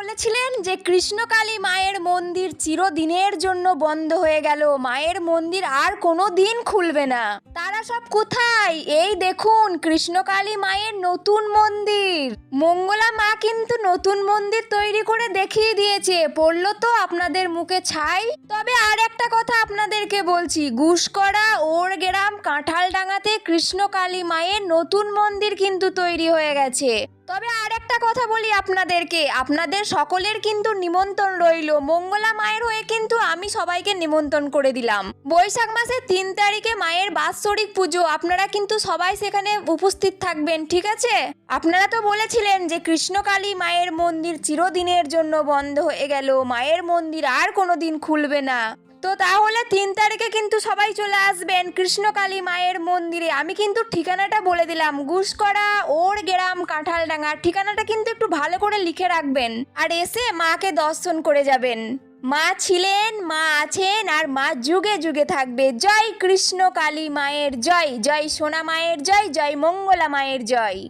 বলেছিলেন যে কৃষ্ণকালী মায়ের মন্দির চিরদিনের জন্য বন্ধ হয়ে গেল, মায়ের মন্দির আর কোনো দিন খুলবে না। তারা সব কোথায়? এই দেখুন কৃষ্ণকালী মায়ের নতুন মন্দির। মঙ্গলা মা কিন্তু নতুন মন্দির তৈরি করে দেখিয়ে দিয়েছে। পড়লো তো আপনাদের মুখে ছাই? তবে আর একটা কথা আপনাদেরকে বলছি, গুসকরা ওরগ্রাম কাঁঠালডাঙ্গাতে কৃষ্ণকালী মায়ের নতুন মন্দির কিন্তু তৈরি হয়ে গেছে। তবে আর একটা কথা বলি আপনাদেরকে, আপনাদের সকলের কিন্তু নিমন্ত্রণ রইল। মঙ্গলা মায়ের হয়ে কিন্তু আমি সবাইকে নিমন্ত্রণ করে দিলাম। বৈশাখ মাসের 3 তারিখে মায়ের বাৎসরিক পুজো, আপনারা কিন্তু সবাই সেখানে উপস্থিত থাকবেন, ঠিক আছে? আপনারা তো বলেছিলেন যে কৃষ্ণকালী মায়ের মন্দির চিরদিনের জন্য বন্ধ হয়ে গেল, মায়ের মন্দির আর কোনোদিন খুলবে না। তো তাহলে 3 তারিখে কিন্তু সবাই চলে আসবেন কৃষ্ণকালী মায়ের মন্দিরে। আমি কিন্তু ঠিকানাটা বলে দিলাম, গুসকরা ওরগ্রাম কাঁঠালডাঙ্গা। ঠিকানাটা কিন্তু একটু ভালো করে লিখে রাখবেন, আর এসে মাকে দর্শন করে যাবেন। মা ছিলেন, মা আছেন, আর মা যুগে যুগে থাকবে। জয় কৃষ্ণকালী মায়ের জয়, জয় সোনা মায়ের জয়, জয় মঙ্গলা মায়ের জয়।